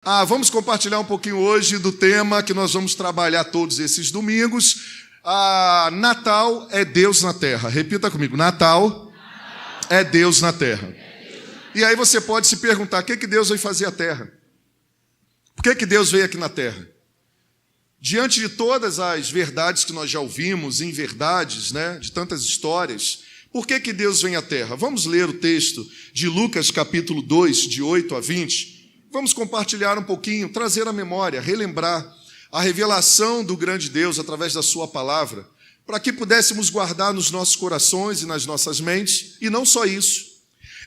Vamos compartilhar um pouquinho hoje do tema que nós vamos trabalhar todos esses domingos. Natal é Deus na terra. Repita comigo: Natal é Deus na terra. E aí você pode se perguntar: o que Deus veio fazer à terra? Por que Deus veio aqui na terra? Diante de todas as verdades que nós já ouvimos, inverdades, de tantas histórias, por que Deus vem à terra? Vamos ler o texto de Lucas capítulo 2, de 8 a 20. Vamos compartilhar um pouquinho, trazer à memória, relembrar a revelação do grande Deus através da sua palavra, para que pudéssemos guardar nos nossos corações e nas nossas mentes, e não só isso,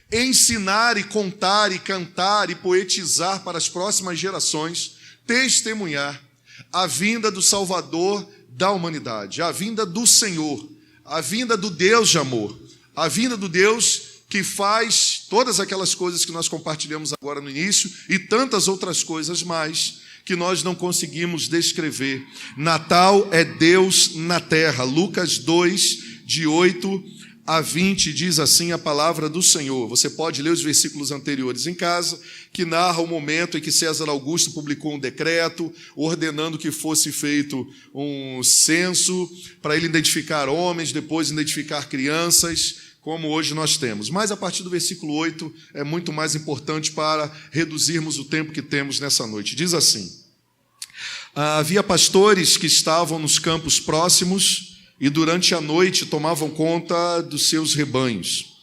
ensinar e contar e cantar e poetizar para as próximas gerações, testemunhar a vinda do Salvador da humanidade, a vinda do Senhor, a vinda do Deus de amor, a vinda do Deus que faz todas aquelas coisas que nós compartilhamos agora no início e tantas outras coisas mais que nós não conseguimos descrever. Natal é Deus na terra. Lucas 2, de 8 a 20, diz assim a palavra do Senhor. Você pode ler os versículos anteriores em casa, que narra o momento em que César Augusto publicou um decreto ordenando que fosse feito um censo para ele identificar homens, depois identificar crianças, como hoje nós temos. Mas a partir do versículo 8 é muito mais importante para reduzirmos o tempo que temos nessa noite. Diz assim: havia pastores que estavam nos campos próximos e durante a noite tomavam conta dos seus rebanhos.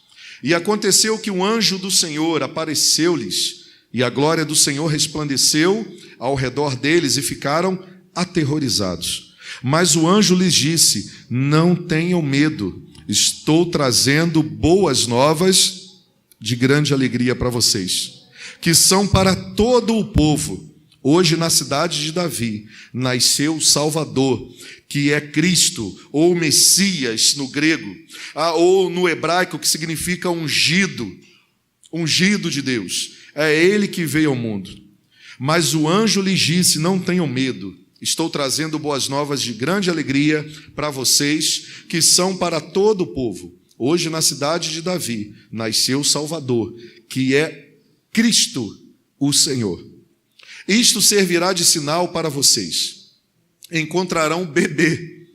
E aconteceu que um anjo do Senhor apareceu-lhes, e a glória do Senhor resplandeceu ao redor deles e ficaram aterrorizados. Mas o anjo lhes disse: não tenham medo, estou trazendo boas novas de grande alegria para vocês, que são para todo o povo. Hoje na cidade de Davi nasceu o Salvador, que é Cristo, ou Messias no grego, ou no hebraico, que significa ungido, ungido de Deus. É ele que veio ao mundo. Mas o anjo lhes disse: não tenham medo, estou trazendo boas novas de grande alegria para vocês, que são para todo o povo. Hoje na cidade de Davi nasceu o Salvador, que é Cristo, o Senhor. Isto servirá de sinal para vocês. Encontrarão um bebê.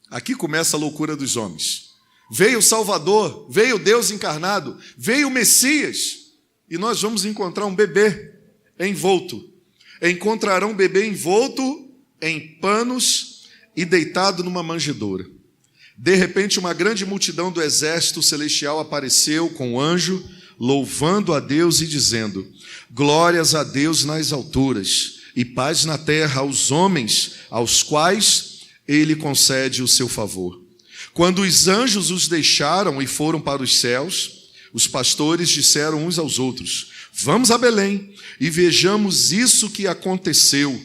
Aqui começa a loucura dos homens. Veio o Salvador, veio Deus encarnado, veio o Messias, e nós vamos encontrar um bebê envolto. Encontrarão um bebê envolto em panos e deitado numa manjedoura. De repente, uma grande multidão do exército celestial apareceu com o anjo, louvando a Deus e dizendo: glórias a Deus nas alturas e paz na terra aos homens, aos quais ele concede o seu favor. Quando os anjos os deixaram e foram para os céus, os pastores disseram uns aos outros: vamos a Belém e vejamos isso que aconteceu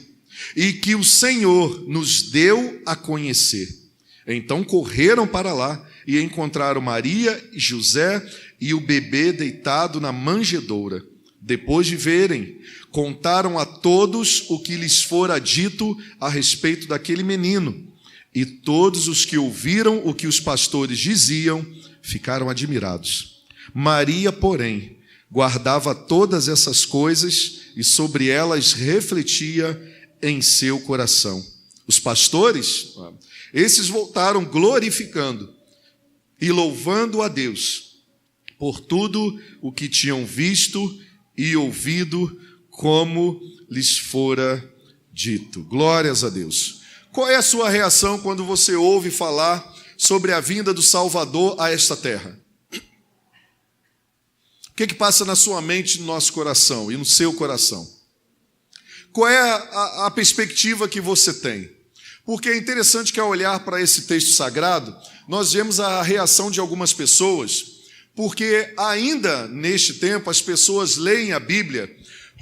e que o Senhor nos deu a conhecer. Então correram para lá e encontraram Maria e José e o bebê deitado na manjedoura. Depois de verem, contaram a todos o que lhes fora dito a respeito daquele menino. E todos os que ouviram o que os pastores diziam ficaram admirados. Maria, porém, guardava todas essas coisas e sobre elas refletia em seu coração. Os pastores, esses voltaram glorificando e louvando a Deus por tudo o que tinham visto e ouvido, como lhes fora dito. Glórias a Deus. Qual é a sua reação quando você ouve falar sobre a vinda do Salvador a esta terra? O que passa na sua mente, no nosso coração e no seu coração? Qual é a perspectiva que você tem? Porque é interessante que ao olhar para esse texto sagrado, nós vemos a reação de algumas pessoas, porque ainda neste tempo as pessoas leem a Bíblia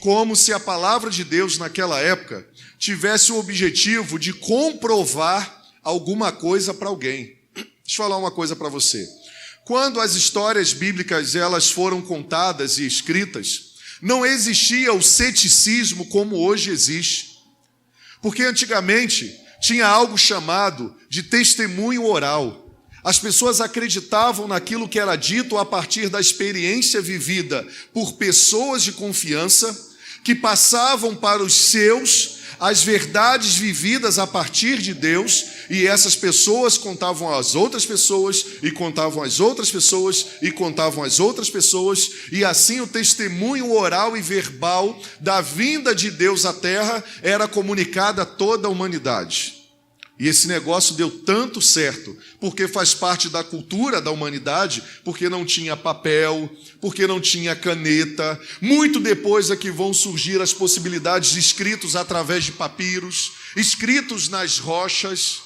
como se a palavra de Deus naquela época tivesse o objetivo de comprovar alguma coisa para alguém. Deixa eu falar uma coisa para você. Quando as histórias bíblicas elas foram contadas e escritas, não existia o ceticismo como hoje existe. Porque antigamente tinha algo chamado de testemunho oral. As pessoas acreditavam naquilo que era dito a partir da experiência vivida por pessoas de confiança, que passavam para os seus as verdades vividas a partir de Deus, e essas pessoas contavam às outras pessoas, e contavam às outras pessoas, e contavam às outras pessoas, e assim o testemunho oral e verbal da vinda de Deus à terra era comunicado a toda a humanidade. E esse negócio deu tanto certo, porque faz parte da cultura da humanidade, porque não tinha papel, porque não tinha caneta. Muito depois é que vão surgir as possibilidades de escritos através de papiros, escritos nas rochas.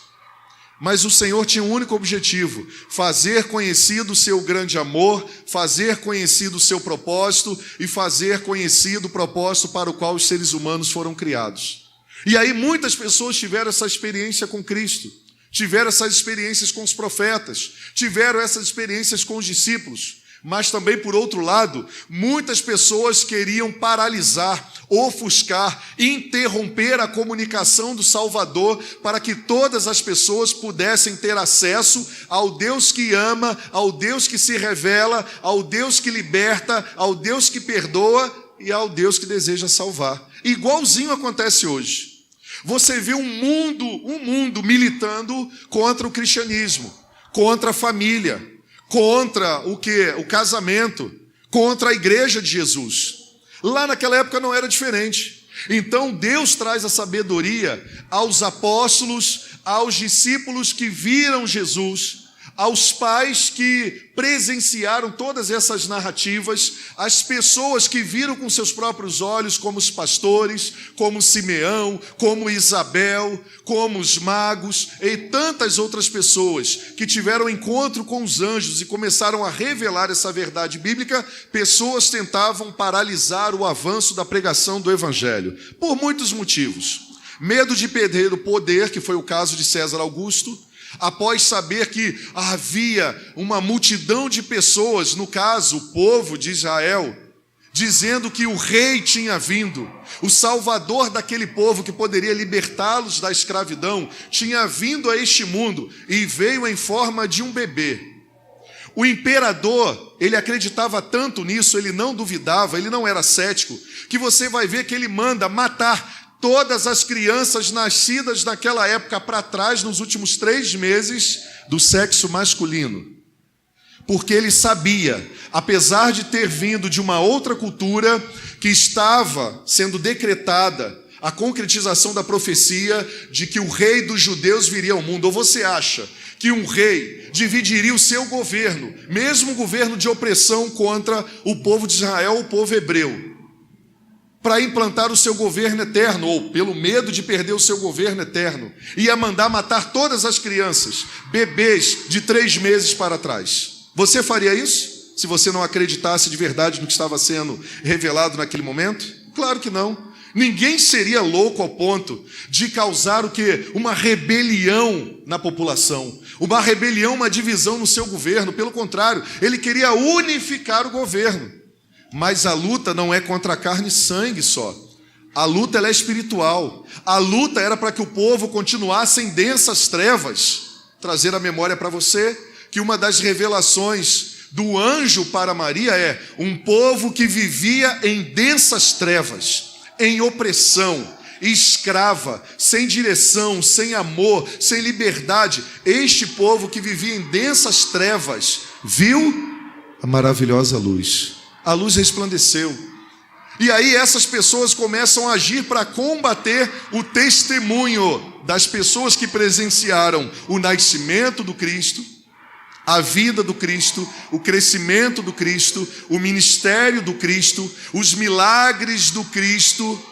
Mas o Senhor tinha um único objetivo: fazer conhecido o seu grande amor, fazer conhecido o seu propósito e fazer conhecido o propósito para o qual os seres humanos foram criados. E aí muitas pessoas tiveram essa experiência com Cristo, tiveram essas experiências com os profetas, tiveram essas experiências com os discípulos, mas também, por outro lado, muitas pessoas queriam paralisar, ofuscar, interromper a comunicação do Salvador para que todas as pessoas pudessem ter acesso ao Deus que ama, ao Deus que se revela, ao Deus que liberta, ao Deus que perdoa e ao Deus que deseja salvar. Igualzinho acontece hoje. Você vê um mundo militando contra o cristianismo, contra a família, contra o quê? O casamento, contra a igreja de Jesus. Lá naquela época não era diferente. Então Deus traz a sabedoria aos apóstolos, aos discípulos que viram Jesus, aos pais que presenciaram todas essas narrativas, às pessoas que viram com seus próprios olhos, como os pastores, como Simeão, como Isabel, como os magos e tantas outras pessoas que tiveram encontro com os anjos e começaram a revelar essa verdade bíblica. Pessoas tentavam paralisar o avanço da pregação do evangelho, por muitos motivos. Medo de perder o poder, que foi o caso de César Augusto, após saber que havia uma multidão de pessoas, no caso, o povo de Israel, dizendo que o rei tinha vindo, o salvador daquele povo que poderia libertá-los da escravidão, tinha vindo a este mundo e veio em forma de um bebê. O imperador, ele acreditava tanto nisso, ele não duvidava, ele não era cético, que você vai ver que ele manda matar todas as crianças nascidas naquela época para trás, nos últimos 3 meses, do sexo masculino. Porque ele sabia, apesar de ter vindo de uma outra cultura, que estava sendo decretada a concretização da profecia de que o rei dos judeus viria ao mundo. Ou você acha que um rei dividiria o seu governo, mesmo o governo de opressão contra o povo de Israel, o povo hebreu, para implantar o seu governo eterno, ou pelo medo de perder o seu governo eterno, ia mandar matar todas as crianças, bebês de 3 meses para trás? Você faria isso, se você não acreditasse de verdade no que estava sendo revelado naquele momento? Claro que não. Ninguém seria louco ao ponto de causar o quê? Uma rebelião na população, uma rebelião, uma divisão no seu governo. Pelo contrário, ele queria unificar o governo. Mas a luta não é contra carne e sangue só. A luta ela é espiritual. A luta era para que o povo continuasse em densas trevas. Trazer a memória para você que uma das revelações do anjo para Maria é um povo que vivia em densas trevas, em opressão, escrava, sem direção, sem amor, sem liberdade. Este povo que vivia em densas trevas viu a maravilhosa luz. A luz resplandeceu. E aí essas pessoas começam a agir para combater o testemunho das pessoas que presenciaram o nascimento do Cristo, a vida do Cristo, o crescimento do Cristo, o ministério do Cristo, os milagres do Cristo,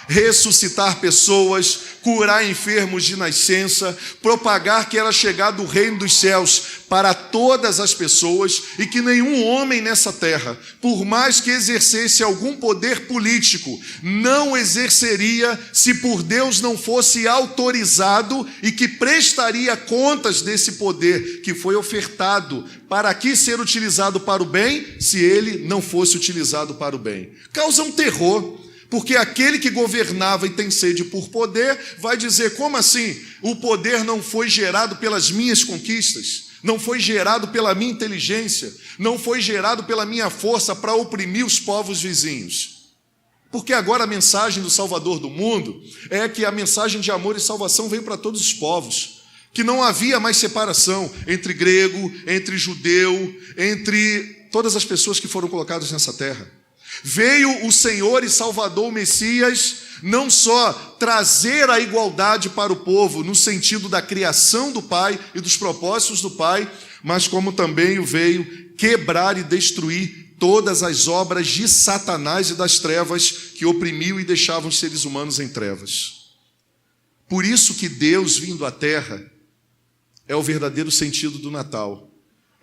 ressuscitar pessoas, curar enfermos de nascença, propagar que era chegado o reino dos céus para todas as pessoas e que nenhum homem nessa terra, por mais que exercesse algum poder político, não exerceria se por Deus não fosse autorizado e que prestaria contas desse poder que foi ofertado para aqui ser utilizado para o bem, se ele não fosse utilizado para o bem. Causa um terror. Porque aquele que governava e tem sede por poder vai dizer: como assim? O poder não foi gerado pelas minhas conquistas, não foi gerado pela minha inteligência, não foi gerado pela minha força para oprimir os povos vizinhos. Porque agora a mensagem do Salvador do mundo é que a mensagem de amor e salvação veio para todos os povos, que não havia mais separação entre grego, entre judeu, entre todas as pessoas que foram colocadas nessa terra. Veio o Senhor e Salvador, o Messias, não só trazer a igualdade para o povo, no sentido da criação do Pai e dos propósitos do Pai, mas como também veio quebrar e destruir todas as obras de Satanás e das trevas que oprimiam e deixavam os seres humanos em trevas. Por isso que Deus vindo à terra é o verdadeiro sentido do Natal.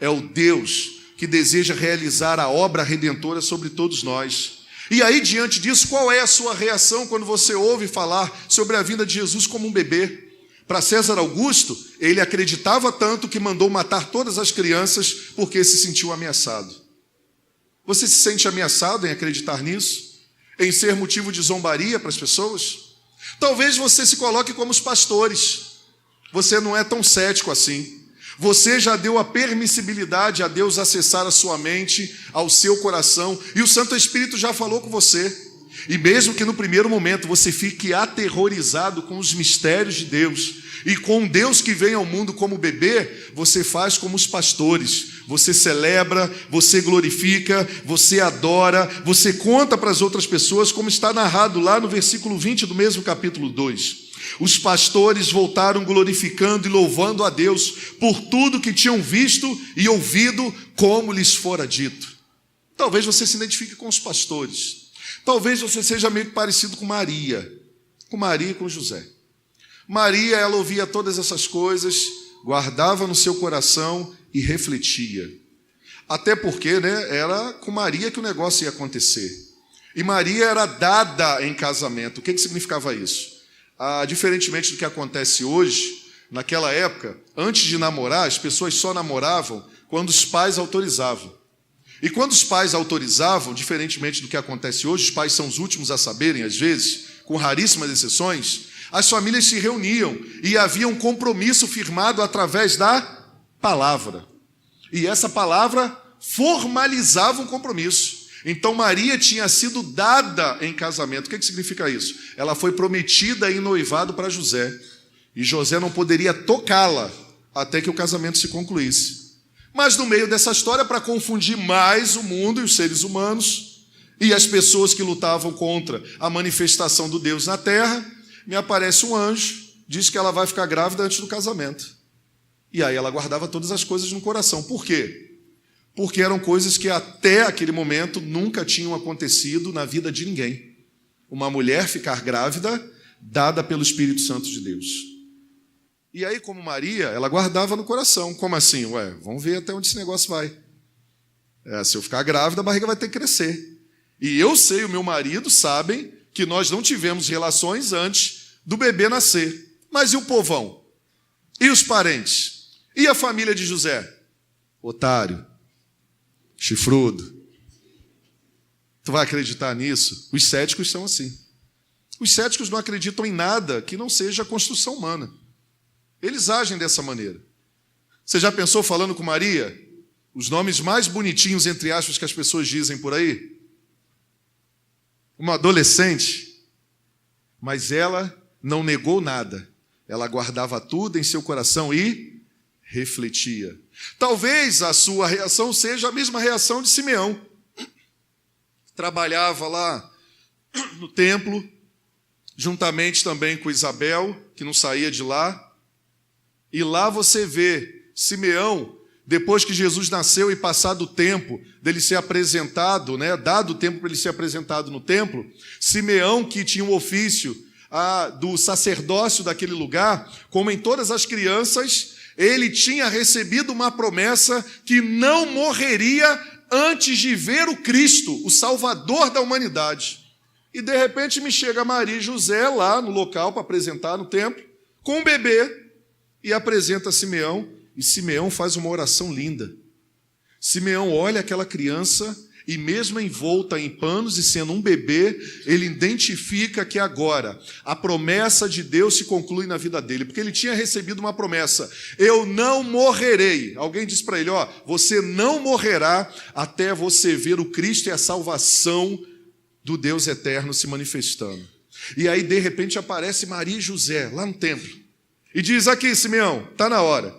É o Deus que deseja realizar a obra redentora sobre todos nós. E aí, diante disso, qual é a sua reação quando você ouve falar sobre a vinda de Jesus como um bebê? Para César Augusto, ele acreditava tanto que mandou matar todas as crianças porque se sentiu ameaçado. Você se sente ameaçado em acreditar nisso? Em ser motivo de zombaria para as pessoas? Talvez você se coloque como os pastores. Você não é tão cético assim. Você já deu a permissibilidade a Deus acessar a sua mente, ao seu coração, e o Santo Espírito já falou com você. E mesmo que no primeiro momento você fique aterrorizado com os mistérios de Deus, e com um Deus que vem ao mundo como bebê, você faz como os pastores. Você celebra, você glorifica, você adora, você conta para as outras pessoas, como está narrado lá no versículo 20 do mesmo capítulo 2. Os pastores voltaram glorificando e louvando a Deus por tudo que tinham visto e ouvido, como lhes fora dito. Talvez você se identifique com os pastores. Talvez você seja meio parecido com Maria e com José. Maria, ela ouvia todas essas coisas, guardava no seu coração e refletia. Até porque, era com Maria que o negócio ia acontecer. E Maria era dada em casamento. O que significava isso? Diferentemente do que acontece hoje, naquela época, antes de namorar, as pessoas só namoravam quando os pais autorizavam. E quando os pais autorizavam, diferentemente do que acontece hoje, os pais são os últimos a saberem, às vezes, com raríssimas exceções, as famílias se reuniam e havia um compromisso firmado através da palavra. E essa palavra formalizava um compromisso. Então Maria tinha sido dada em casamento. O que significa isso? Ela foi prometida em noivado para José. E José não poderia tocá-la até que o casamento se concluísse. Mas no meio dessa história, para confundir mais o mundo e os seres humanos, e as pessoas que lutavam contra a manifestação do Deus na terra, me aparece um anjo, diz que ela vai ficar grávida antes do casamento. E aí ela guardava todas as coisas no coração. Por quê? Porque eram coisas que até aquele momento nunca tinham acontecido na vida de ninguém. Uma mulher ficar grávida, dada pelo Espírito Santo de Deus. E aí, como Maria, ela guardava no coração. Como assim? Vamos ver até onde esse negócio vai. Se eu ficar grávida, a barriga vai ter que crescer. E eu sei, o meu marido sabem que nós não tivemos relações antes do bebê nascer. Mas e o povão? E os parentes? E a família de José? Otário. Chifrudo. Tu vai acreditar nisso? Os céticos são assim. Os céticos não acreditam em nada que não seja a construção humana. Eles agem dessa maneira. Você já pensou falando com Maria? Os nomes mais bonitinhos, entre aspas, que as pessoas dizem por aí? Uma adolescente. Mas ela não negou nada. Ela guardava tudo em seu coração e refletia. Talvez a sua reação seja a mesma reação de Simeão. Trabalhava lá no templo, juntamente também com Isabel, que não saía de lá. E lá você vê Simeão, depois que Jesus nasceu e passado o tempo dele ser apresentado, dado o tempo para ele ser apresentado no templo, Simeão, que tinha um ofício do sacerdócio daquele lugar, como em todas as crianças, ele tinha recebido uma promessa que não morreria antes de ver o Cristo, o Salvador da humanidade. E de repente me chega Maria e José lá no local para apresentar no templo, com um bebê, e apresenta Simeão, e Simeão faz uma oração linda. Simeão olha aquela criança, e mesmo envolta em panos e sendo um bebê, ele identifica que agora a promessa de Deus se conclui na vida dele, porque ele tinha recebido uma promessa: eu não morrerei. Alguém disse para ele: você não morrerá até você ver o Cristo e a salvação do Deus eterno se manifestando. E aí, de repente, aparece Maria e José, lá no templo. E diz: aqui, Simeão, está na hora.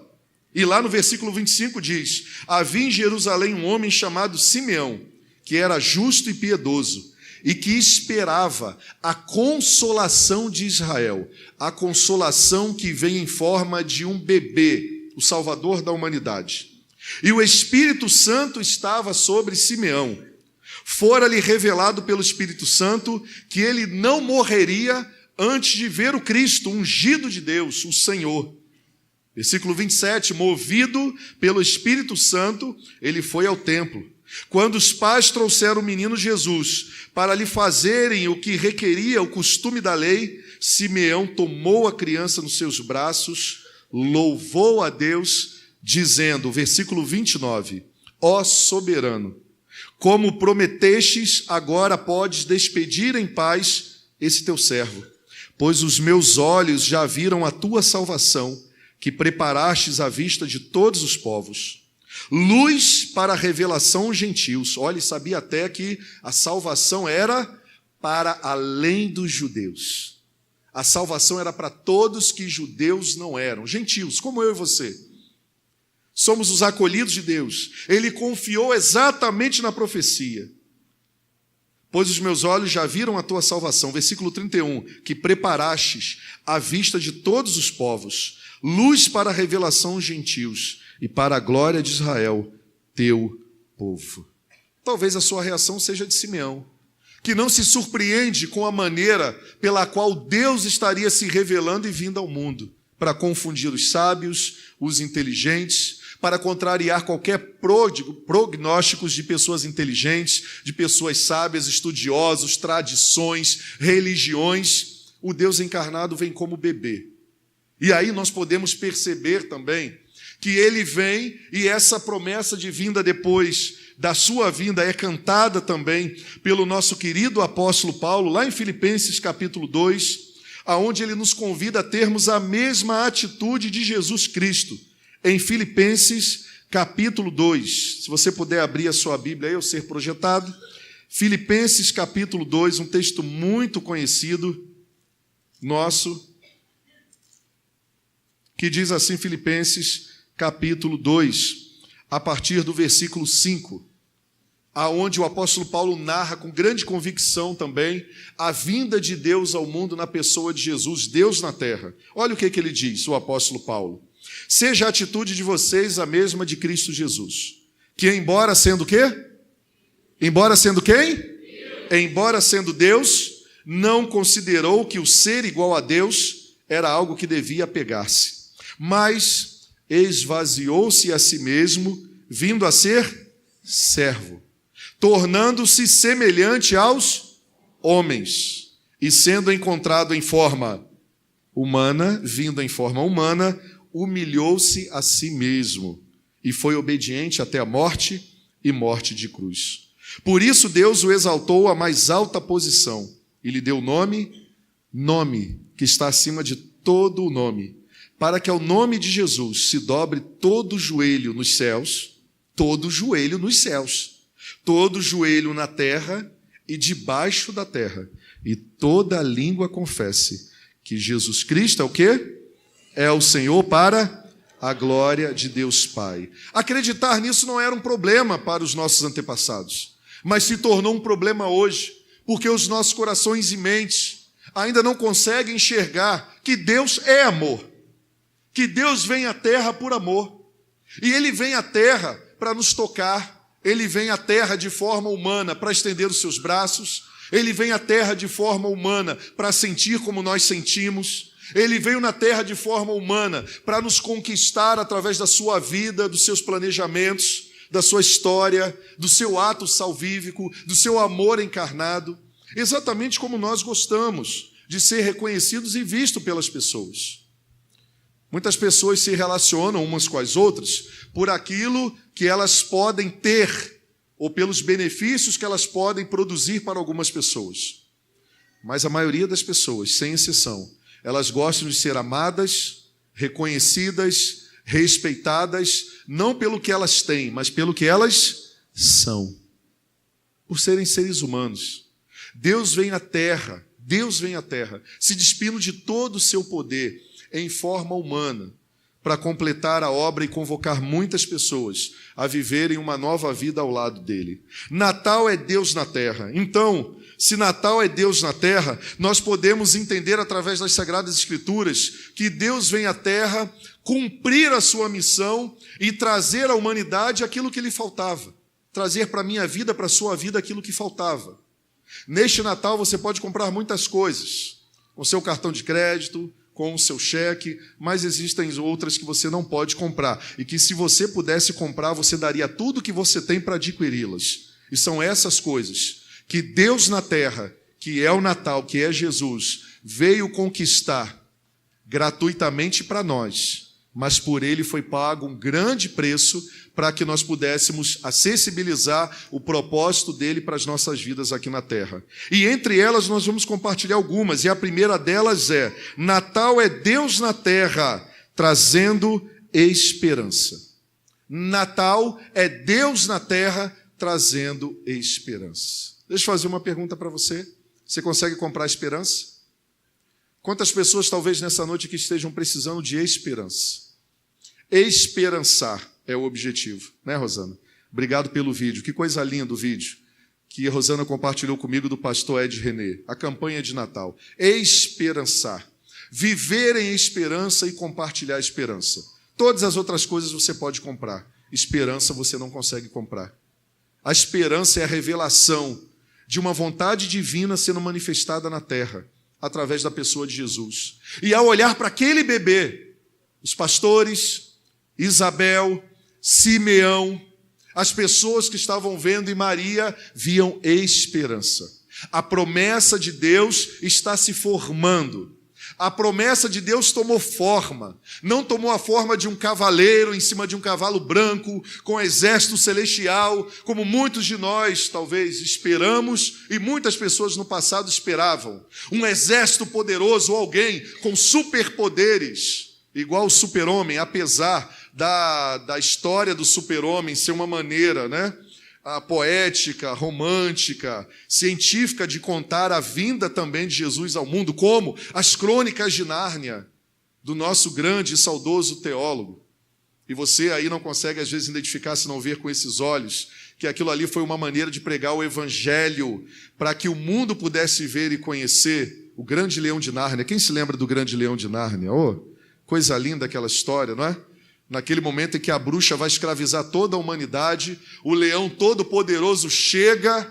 E lá no versículo 25 diz: havia em Jerusalém um homem chamado Simeão, que era justo e piedoso, e que esperava a consolação de Israel, a consolação que vem em forma de um bebê, o Salvador da humanidade. E o Espírito Santo estava sobre Simeão. Fora-lhe revelado pelo Espírito Santo que ele não morreria antes de ver o Cristo, ungido de Deus, o Senhor. Versículo 27, movido pelo Espírito Santo, ele foi ao templo. Quando os pais trouxeram o menino Jesus para lhe fazerem o que requeria o costume da lei, Simeão tomou a criança nos seus braços, louvou a Deus, dizendo, versículo 29, ó soberano, como prometestes, agora podes despedir em paz esse teu servo, pois os meus olhos já viram a tua salvação, que preparastes à vista de todos os povos, luz para a revelação aos gentios. Olha, sabia até que a salvação era para além dos judeus. A salvação era para todos que judeus não eram, gentios, como eu e você. Somos os acolhidos de Deus. Ele confiou exatamente na profecia. Pois os meus olhos já viram a tua salvação. Versículo 31, que preparastes à vista de todos os povos, luz para a revelação aos gentios e para a glória de Israel, teu povo. Talvez a sua reação seja de Simeão, que não se surpreende com a maneira pela qual Deus estaria se revelando e vindo ao mundo, para confundir os sábios, os inteligentes, para contrariar qualquer prognósticos de pessoas inteligentes, de pessoas sábias, estudiosos, tradições, religiões. O Deus encarnado vem como bebê. E aí nós podemos perceber também que ele vem e essa promessa de vinda depois da sua vinda é cantada também pelo nosso querido apóstolo Paulo, lá em Filipenses capítulo 2, aonde ele nos convida a termos a mesma atitude de Jesus Cristo. Em Filipenses capítulo 2, se você puder abrir a sua Bíblia aí, ou ser projetado, Filipenses capítulo 2, um texto muito conhecido nosso, que diz assim, Filipenses capítulo 2, a partir do versículo 5, aonde o apóstolo Paulo narra com grande convicção também a vinda de Deus ao mundo na pessoa de Jesus, Deus na terra. Olha o que ele diz, o apóstolo Paulo. Seja a atitude de vocês a mesma de Cristo Jesus, que embora sendo o quê? Embora sendo quem? Deus. Embora sendo Deus, não considerou que o ser igual a Deus era algo que devia apegar-se, mas esvaziou-se a si mesmo, vindo a ser servo, tornando-se semelhante aos homens, e sendo encontrado em forma humana, vindo em forma humana, humilhou-se a si mesmo e foi obediente até a morte e morte de cruz. Por isso Deus o exaltou à mais alta posição e lhe deu nome que está acima de todo o nome, para que ao nome de Jesus se dobre todo o joelho nos céus, todo joelho nos céus, todo joelho na terra e debaixo da terra, e toda língua confesse que Jesus Cristo é o quê? É o Senhor, para a glória de Deus Pai. Acreditar nisso não era um problema para os nossos antepassados, mas se tornou um problema hoje, porque os nossos corações e mentes ainda não conseguem enxergar que Deus é amor, que Deus vem à terra por amor, e Ele vem à terra para nos tocar, Ele vem à terra de forma humana para estender os seus braços, Ele vem à terra de forma humana para sentir como nós sentimos, Ele veio na terra de forma humana para nos conquistar através da sua vida, dos seus planejamentos, da sua história, do seu ato salvífico, do seu amor encarnado, exatamente como nós gostamos de ser reconhecidos e vistos pelas pessoas. Muitas pessoas se relacionam umas com as outras por aquilo que elas podem ter ou pelos benefícios que elas podem produzir para algumas pessoas. Mas a maioria das pessoas, sem exceção, elas gostam de ser amadas, reconhecidas, respeitadas, não pelo que elas têm, mas pelo que elas são, por serem seres humanos. Deus vem à terra, se despindo de todo o seu poder em forma humana, para completar a obra e convocar muitas pessoas a viverem uma nova vida ao lado dele. Natal é Deus na terra. Então, se Natal é Deus na terra, nós podemos entender através das Sagradas Escrituras que Deus vem à terra cumprir a sua missão e trazer à humanidade aquilo que lhe faltava. Trazer para a minha vida, para a sua vida, aquilo que faltava. Neste Natal você pode comprar muitas coisas, com seu cartão de crédito, com o seu cheque, mas existem outras que você não pode comprar, e que se você pudesse comprar, você daria tudo que você tem para adquiri-las. E são essas coisas que Deus na terra, que é o Natal, que é Jesus, veio conquistar gratuitamente para nós, mas por ele foi pago um grande preço para que nós pudéssemos acessibilizar o propósito dele para as nossas vidas aqui na terra. E entre elas nós vamos compartilhar algumas, e a primeira delas é: Natal é Deus na terra, trazendo esperança. Natal é Deus na terra, trazendo esperança. Deixa eu fazer uma pergunta para você. Você consegue comprar esperança? Quantas pessoas talvez nessa noite que estejam precisando de esperança? Esperançar é o objetivo, né, Rosana? Obrigado pelo vídeo. Que coisa linda o vídeo que a Rosana compartilhou comigo do pastor Ed René. A campanha de Natal. Esperançar. Viver em esperança e compartilhar esperança. Todas as outras coisas você pode comprar. Esperança você não consegue comprar. A esperança é a revelação de uma vontade divina sendo manifestada na terra, através da pessoa de Jesus. E ao olhar para aquele bebê, os pastores, Isabel, Simeão, as pessoas que estavam vendo, e Maria viam esperança. A promessa de Deus está se formando. A promessa de Deus tomou forma. Não tomou a forma de um cavaleiro em cima de um cavalo branco, com exército celestial, como muitos de nós talvez esperamos e muitas pessoas no passado esperavam. Um exército poderoso ou alguém com superpoderes, igual o super-homem, apesar da história do super-homem ser uma maneira, né, poética, romântica, científica de contar a vinda também de Jesus ao mundo, como as Crônicas de Nárnia, do nosso grande e saudoso teólogo. E você aí não consegue às vezes identificar, se não ver com esses olhos, que aquilo ali foi uma maneira de pregar o evangelho, para que o mundo pudesse ver e conhecer o grande leão de Nárnia. Quem se lembra do grande leão de Nárnia? Oh, coisa linda aquela história, não é? Naquele momento em que a bruxa vai escravizar toda a humanidade, o leão todo-poderoso chega,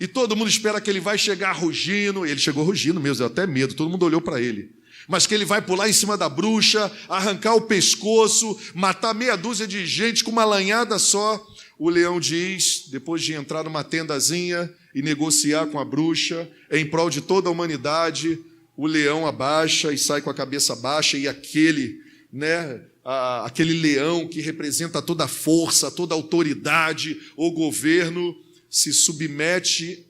e todo mundo espera que ele vai chegar rugindo. Ele chegou rugindo mesmo, deu até medo, todo mundo olhou para ele. Mas que ele vai pular em cima da bruxa, arrancar o pescoço, matar meia dúzia de gente com uma lanhada só. O leão diz, depois de entrar numa tendazinha e negociar com a bruxa, em prol de toda a humanidade, o leão abaixa e sai com a cabeça baixa, e aquele leão que representa toda a força, toda a autoridade, o governo, se submete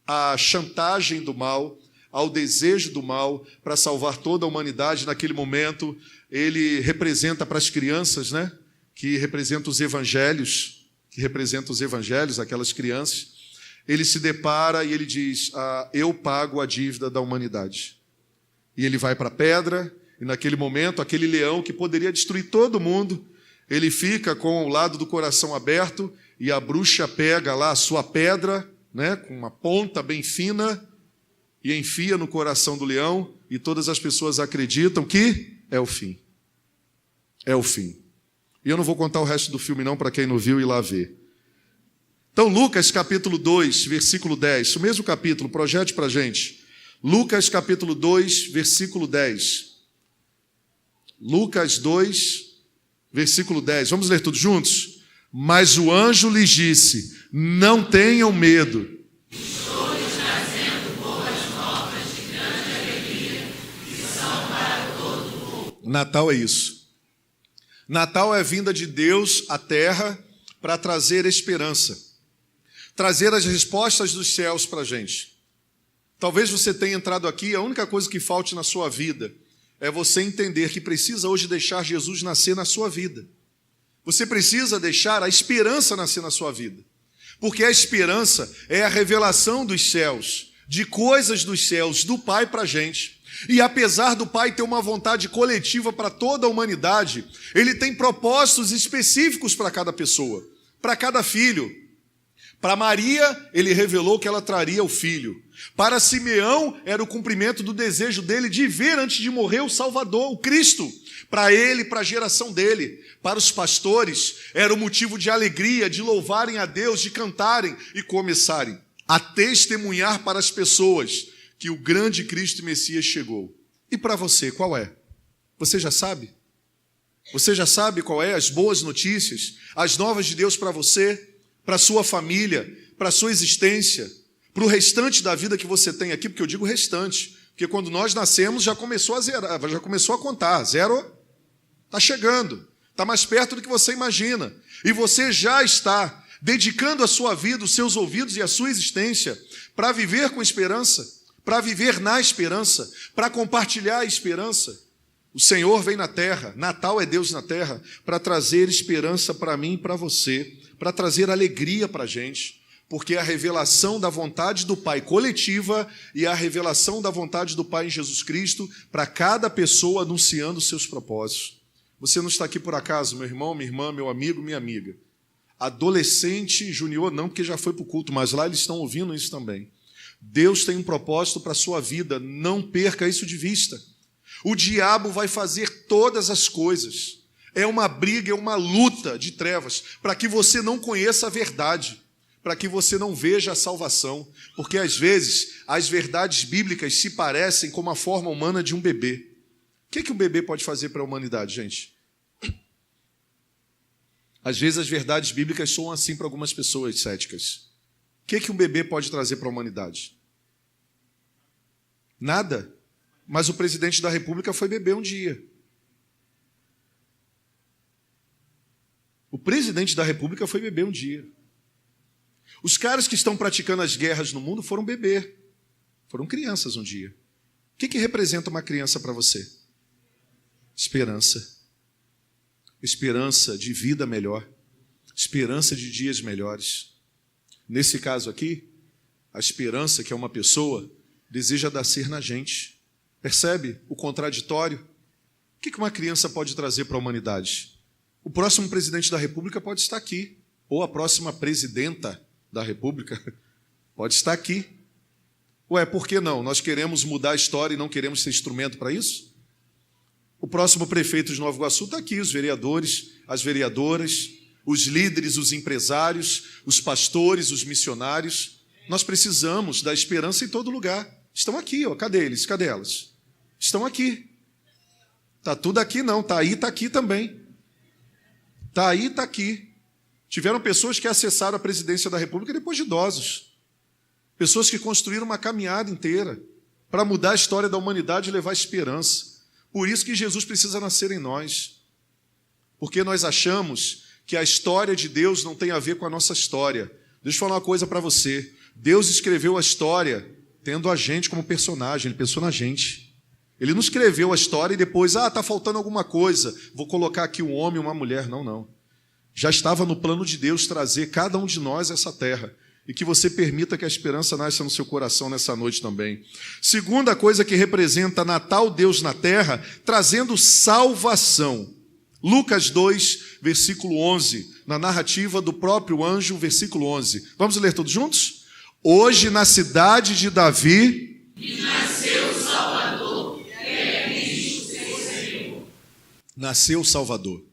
à chantagem do mal, ao desejo do mal, para salvar toda a humanidade. Naquele momento, ele representa para as crianças, né, que representam os evangelhos, aquelas crianças, ele se depara e ele diz: eu pago a dívida da humanidade. E ele vai para a pedra. E naquele momento, aquele leão que poderia destruir todo mundo, ele fica com o lado do coração aberto, e a bruxa pega lá a sua pedra, né, com uma ponta bem fina, e enfia no coração do leão, e todas as pessoas acreditam que é o fim. É o fim. E eu não vou contar o resto do filme não, para quem não viu, ir lá ver. Então, Lucas capítulo 2, versículo 10, o mesmo capítulo, projete para a gente. Lucas capítulo 2, versículo 10. Lucas 2, versículo 10. Vamos ler tudo juntos? Mas o anjo lhes disse: não tenham medo. Estou lhes trazendo boas novas de grande alegria, que são para todo o povo. Natal é isso. Natal é a vinda de Deus à terra para trazer esperança. Trazer as respostas dos céus para a gente. Talvez você tenha entrado aqui, a única coisa que falte na sua vida é você entender que precisa hoje deixar Jesus nascer na sua vida. Você precisa deixar a esperança nascer na sua vida. Porque a esperança é a revelação dos céus, de coisas dos céus, do Pai para a gente. E apesar do Pai ter uma vontade coletiva para toda a humanidade, Ele tem propósitos específicos para cada pessoa, para cada filho. Para Maria, Ele revelou que ela traria o filho. Para Simeão, era o cumprimento do desejo dele de ver antes de morrer o Salvador, o Cristo. Para ele, para a geração dele. Para os pastores, era o motivo de alegria, de louvarem a Deus, de cantarem e começarem a testemunhar para as pessoas que o grande Cristo Messias chegou. E para você, qual é? Você já sabe? Você já sabe qual é as boas notícias, as novas de Deus para você? Para a sua família, para a sua existência, para o restante da vida que você tem aqui, porque eu digo restante, porque quando nós nascemos já começou a zerar, já começou a contar, zero está chegando, está mais perto do que você imagina, e você já está dedicando a sua vida, os seus ouvidos e a sua existência para viver com esperança, para viver na esperança, para compartilhar a esperança. O Senhor vem na terra, Natal é Deus na terra, para trazer esperança para mim e para você, para trazer alegria para a gente, porque é a revelação da vontade do Pai coletiva e a revelação da vontade do Pai em Jesus Cristo para cada pessoa anunciando os seus propósitos. Você não está aqui por acaso, meu irmão, minha irmã, meu amigo, minha amiga. Adolescente, junior não, porque já foi para o culto, mas lá eles estão ouvindo isso também. Deus tem um propósito para a sua vida, não perca isso de vista. O diabo vai fazer todas as coisas. É uma briga, é uma luta de trevas, para que você não conheça a verdade, para que você não veja a salvação, porque às vezes as verdades bíblicas se parecem com a forma humana de um bebê. O que um bebê pode fazer para a humanidade, gente? Às vezes as verdades bíblicas soam assim para algumas pessoas céticas. O que um bebê pode trazer para a humanidade? Nada. Mas o presidente da República foi bebê um dia. O presidente da República foi bebê um dia. Os caras que estão praticando as guerras no mundo foram bebê. Foram crianças um dia. O que representa uma criança para você? Esperança. Esperança de vida melhor. Esperança de dias melhores. Nesse caso aqui, a esperança que é uma pessoa deseja nascer na gente. Percebe o contraditório? O que uma criança pode trazer para a humanidade? O próximo presidente da República pode estar aqui, ou a próxima presidenta da República pode estar aqui. Ué, por que não? Nós queremos mudar a história e não queremos ser instrumento para isso? O próximo prefeito de Nova Iguaçu está aqui, os vereadores, as vereadoras, os líderes, os empresários, os pastores, os missionários. Nós precisamos da esperança em todo lugar. Estão aqui, ó. Cadê eles? Cadê elas? Estão aqui. Está tudo aqui, não. Está aí, está aqui também. Está aí, está aqui. Tiveram pessoas que acessaram a presidência da República depois de idosos. Pessoas que construíram uma caminhada inteira para mudar a história da humanidade e levar esperança. Por isso que Jesus precisa nascer em nós. Porque nós achamos que a história de Deus não tem a ver com a nossa história. Deixa eu falar uma coisa para você. Deus escreveu a história tendo a gente como personagem, Ele pensou na gente. Ele não escreveu a história e depois, está faltando alguma coisa, vou colocar aqui um homem e uma mulher. Não, não. Já estava no plano de Deus trazer cada um de nós a essa terra. E que você permita que a esperança nasça no seu coração nessa noite também. Segunda coisa que representa Natal, Deus na terra, trazendo salvação. Lucas 2, versículo 11, na narrativa do próprio anjo, versículo 11. Vamos ler todos juntos? Hoje, na cidade de Davi, nasceu o Salvador, que é Cristo Senhor. Nasceu o Salvador.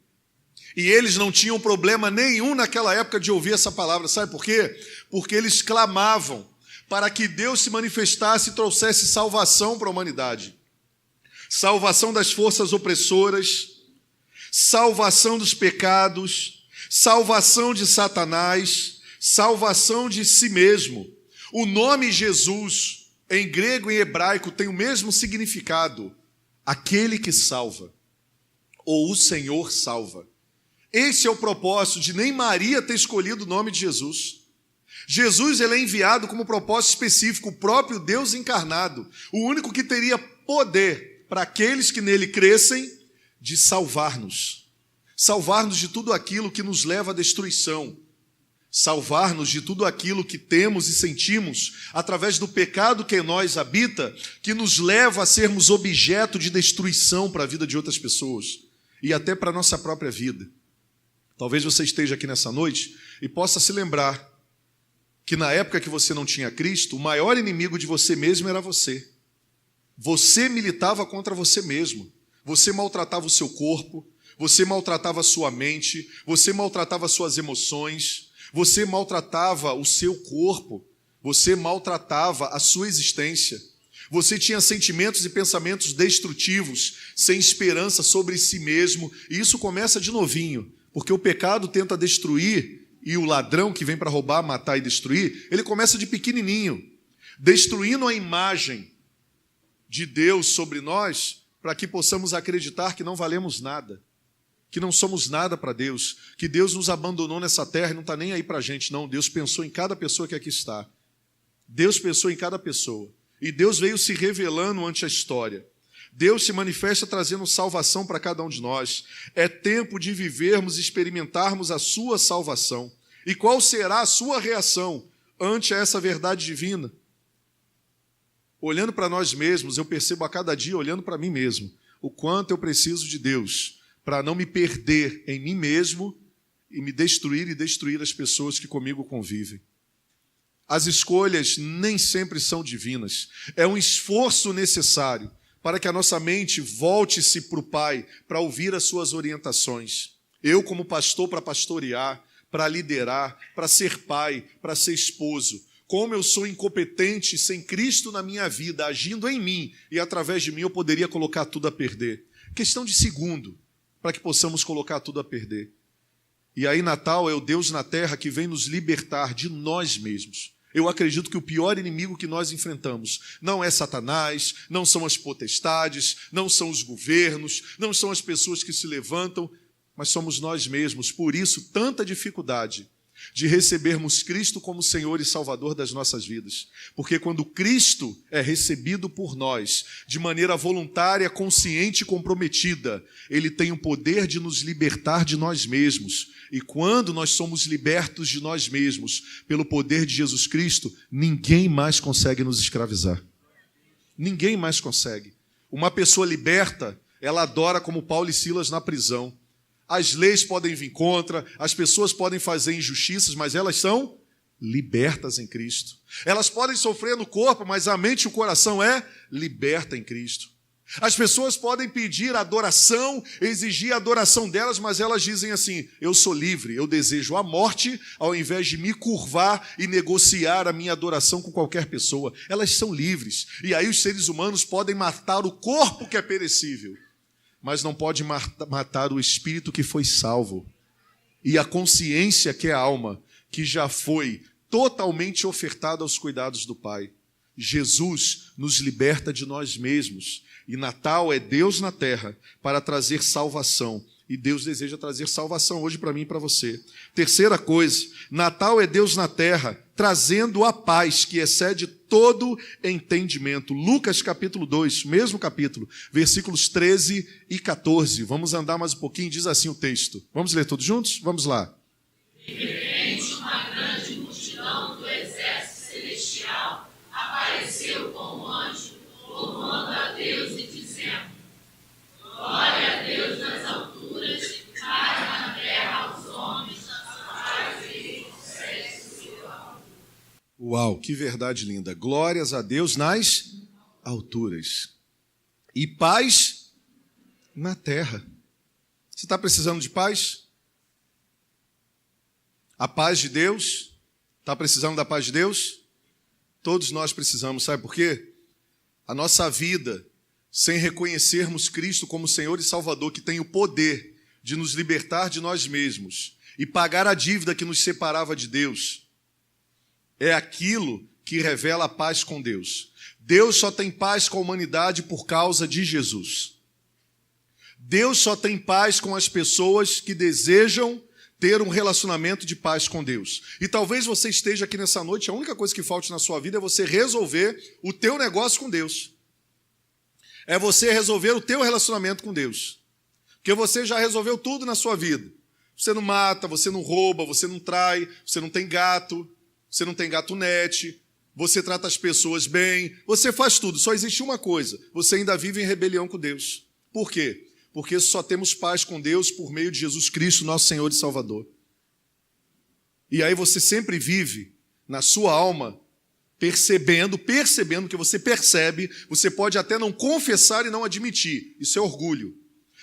E eles não tinham problema nenhum naquela época de ouvir essa palavra. Sabe por quê? Porque eles clamavam para que Deus se manifestasse e trouxesse salvação para a humanidade. Salvação das forças opressoras, salvação dos pecados, salvação de Satanás, salvação de si mesmo. O nome Jesus, em grego e em hebraico, tem o mesmo significado. Aquele que salva, ou o Senhor salva. Esse é o propósito de nem Maria ter escolhido o nome de Jesus. Jesus ele é enviado como propósito específico, o próprio Deus encarnado, o único que teria poder para aqueles que nele crescem, de salvar-nos de tudo aquilo que nos leva à destruição. salvar-nos de tudo aquilo que temos e sentimos através do pecado que em nós habita, que nos leva a sermos objeto de destruição para a vida de outras pessoas e até para a nossa própria vida. Talvez você esteja aqui nessa noite e possa se lembrar que na época que você não tinha Cristo, o maior inimigo de você mesmo era você. Você militava contra você mesmo. Você maltratava o seu corpo, você maltratava a sua mente, você maltratava as suas emoções, você maltratava o seu corpo, você maltratava a sua existência. Você tinha sentimentos e pensamentos destrutivos, sem esperança sobre si mesmo, e isso começa de novinho, porque o pecado tenta destruir, e o ladrão que vem para roubar, matar e destruir, ele começa de pequenininho, destruindo a imagem de Deus sobre nós, para que possamos acreditar que não valemos nada, que não somos nada para Deus, que Deus nos abandonou nessa terra e não está nem aí para a gente, não. Deus pensou em cada pessoa que aqui está. Deus pensou em cada pessoa. E Deus veio se revelando ante a história. Deus se manifesta trazendo salvação para cada um de nós. É tempo de vivermos e experimentarmos a sua salvação. E qual será a sua reação ante essa verdade divina? Olhando para nós mesmos, eu percebo a cada dia, olhando para mim mesmo, o quanto eu preciso de Deus para não me perder em mim mesmo e me destruir e destruir as pessoas que comigo convivem. As escolhas nem sempre são divinas. É um esforço necessário para que a nossa mente volte-se para o Pai, para ouvir as suas orientações. Eu, como pastor, para pastorear, para liderar, para ser pai, para ser esposo. Como eu sou incompetente sem Cristo na minha vida, agindo em mim, e através de mim eu poderia colocar tudo a perder. Questão de segundo, para que possamos colocar tudo a perder. E aí Natal é o Deus na terra que vem nos libertar de nós mesmos. Eu acredito que o pior inimigo que nós enfrentamos não é Satanás, não são as potestades, não são os governos, não são as pessoas que se levantam, mas somos nós mesmos. Por isso, tanta dificuldade de recebermos Cristo como Senhor e Salvador das nossas vidas. Porque quando Cristo é recebido por nós, de maneira voluntária, consciente e comprometida, Ele tem o poder de nos libertar de nós mesmos. E quando nós somos libertos de nós mesmos, pelo poder de Jesus Cristo, ninguém mais consegue nos escravizar. Ninguém mais consegue. Uma pessoa liberta, ela adora como Paulo e Silas na prisão. As leis podem vir contra, as pessoas podem fazer injustiças, mas elas são libertas em Cristo. Elas podem sofrer no corpo, mas a mente e o coração é liberta em Cristo. As pessoas podem pedir adoração, exigir a adoração delas, mas elas dizem assim: eu sou livre, eu desejo a morte, ao invés de me curvar e negociar a minha adoração com qualquer pessoa. Elas são livres. E aí os seres humanos podem matar o corpo que é perecível, mas não pode matar o espírito que foi salvo. E a consciência que é a alma, que já foi totalmente ofertada aos cuidados do Pai. Jesus nos liberta de nós mesmos. E Natal é Deus na terra para trazer salvação. E Deus deseja trazer salvação hoje para mim e para você. Terceira coisa, Natal é Deus na terra, trazendo a paz que excede todo entendimento. Lucas capítulo 2, mesmo capítulo, versículos 13 e 14. Vamos andar mais um pouquinho, diz assim o texto. Vamos ler todos juntos? Vamos lá. De repente, uma grande multidão do exército celestial apareceu com um anjo, louvando a Deus e dizendo: glória a Deus nas alturas, paz na terra aos homens, paz e sucesso. Uau, que verdade linda. Glórias a Deus nas alturas e paz na terra. Você está precisando de paz? A paz de Deus? Está precisando da paz de Deus? Todos nós precisamos, sabe por quê? A nossa vida, sem reconhecermos Cristo como Senhor e Salvador, que tem o poder de nos libertar de nós mesmos e pagar a dívida que nos separava de Deus, é aquilo que revela a paz com Deus. Deus só tem paz com a humanidade por causa de Jesus. Deus só tem paz com as pessoas que desejam ter um relacionamento de paz com Deus. E talvez você esteja aqui nessa noite, a única coisa que falte na sua vida é você resolver o teu negócio com Deus. É você resolver o teu relacionamento com Deus. Porque você já resolveu tudo na sua vida. Você não mata, você não rouba, você não trai, você não tem gatunete, você trata as pessoas bem, você faz tudo. Só existe uma coisa: você ainda vive em rebelião com Deus. Por quê? Porque só temos paz com Deus por meio de Jesus Cristo, nosso Senhor e Salvador. E aí você sempre vive na sua alma percebendo que você percebe, você pode até não confessar e não admitir, isso é orgulho,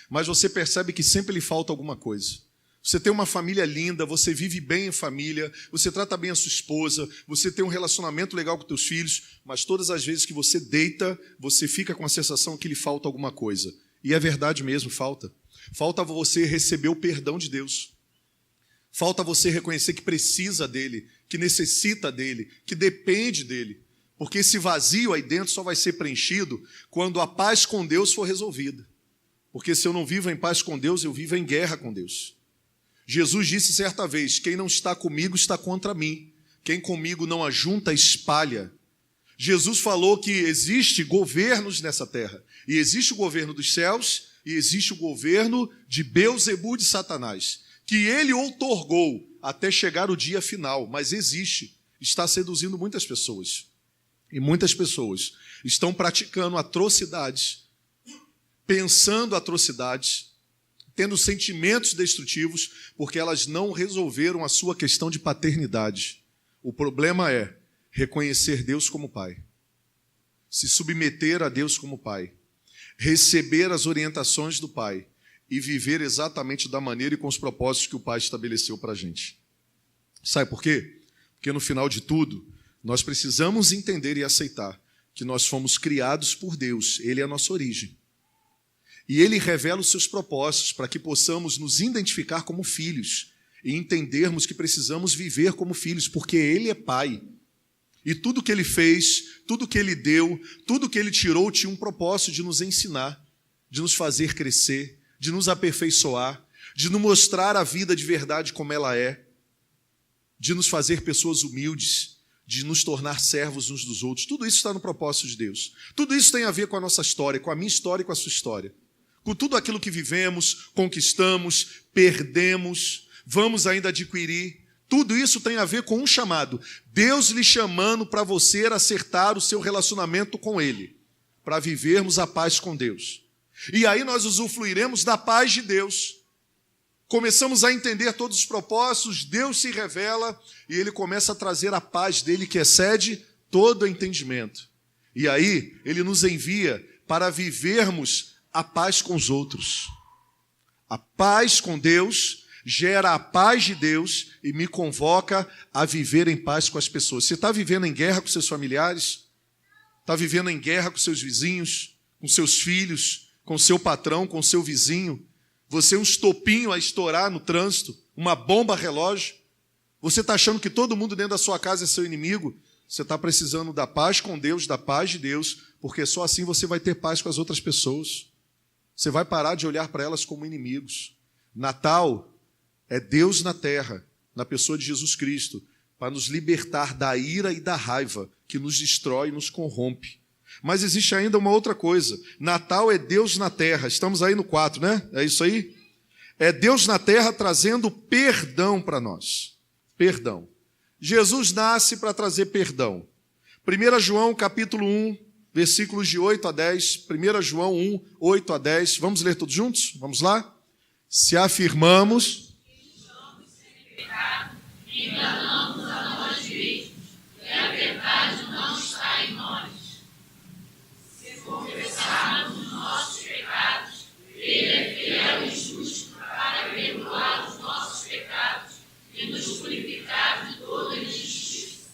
mas você percebe que sempre lhe falta alguma coisa. Você tem uma família linda, você vive bem em família, você trata bem a sua esposa, você tem um relacionamento legal com teus filhos, mas todas as vezes que você deita, você fica com a sensação que lhe falta alguma coisa. E é verdade mesmo, falta. Falta você receber o perdão de Deus. Falta você reconhecer que precisa dele, que necessita dele, que depende dele. Porque esse vazio aí dentro só vai ser preenchido quando a paz com Deus for resolvida. Porque se eu não vivo em paz com Deus, eu vivo em guerra com Deus. Jesus disse certa vez: quem não está comigo está contra mim. Quem comigo não ajunta, espalha. Jesus falou que existe governos nessa terra. E existe o governo dos céus e existe o governo de Beelzebu, de Satanás, que ele outorgou até chegar o dia final, mas existe, está seduzindo muitas pessoas. E muitas pessoas estão praticando atrocidades, pensando atrocidades, tendo sentimentos destrutivos, porque elas não resolveram a sua questão de paternidade. O problema é reconhecer Deus como Pai, se submeter a Deus como Pai, receber as orientações do Pai e viver exatamente da maneira e com os propósitos que o Pai estabeleceu para a gente. Sabe por quê? Porque no final de tudo, nós precisamos entender e aceitar que nós fomos criados por Deus, Ele é a nossa origem. E Ele revela os seus propósitos para que possamos nos identificar como filhos e entendermos que precisamos viver como filhos, porque Ele é Pai. E tudo que Ele fez, tudo que Ele deu, tudo que Ele tirou tinha um propósito de nos ensinar, de nos fazer crescer, de nos aperfeiçoar, de nos mostrar a vida de verdade como ela é, de nos fazer pessoas humildes, de nos tornar servos uns dos outros. Tudo isso está no propósito de Deus. Tudo isso tem a ver com a nossa história, com a minha história e com a sua história. Com tudo aquilo que vivemos, conquistamos, perdemos, vamos ainda adquirir. Tudo isso tem a ver com um chamado. Deus lhe chamando para você acertar o seu relacionamento com Ele, para vivermos a paz com Deus. E aí nós usufruiremos da paz de Deus. Começamos a entender todos os propósitos, Deus se revela e Ele começa a trazer a paz dEle que excede todo entendimento. E aí Ele nos envia para vivermos a paz com os outros. A paz com Deus gera a paz de Deus e me convoca a viver em paz com as pessoas. Você está vivendo em guerra com seus familiares? Está vivendo em guerra com seus vizinhos, com seus filhos, com seu patrão, com seu vizinho? Você é um estopinho a estourar no trânsito, uma bomba relógio? Você está achando que todo mundo dentro da sua casa é seu inimigo? Você está precisando da paz com Deus, da paz de Deus, porque só assim você vai ter paz com as outras pessoas. Você vai parar de olhar para elas como inimigos. Natal é Deus na terra, na pessoa de Jesus Cristo, para nos libertar da ira e da raiva que nos destrói e nos corrompe. Mas existe ainda uma outra coisa. Natal é Deus na terra. Estamos aí no 4, né? É isso aí? É Deus na terra trazendo perdão para nós. Perdão. Jesus nasce para trazer perdão. 1 João capítulo 1, versículos de 8 a 10. 1 João 1, 8 a 10. Vamos ler todos juntos? Vamos lá? Se afirmamos... enganamos a nós mesmos, e a verdade não está em nós. Se confessarmos os nossos pecados, Ele é fiel e justo para perdoar os nossos pecados e nos purificar de toda injustiça.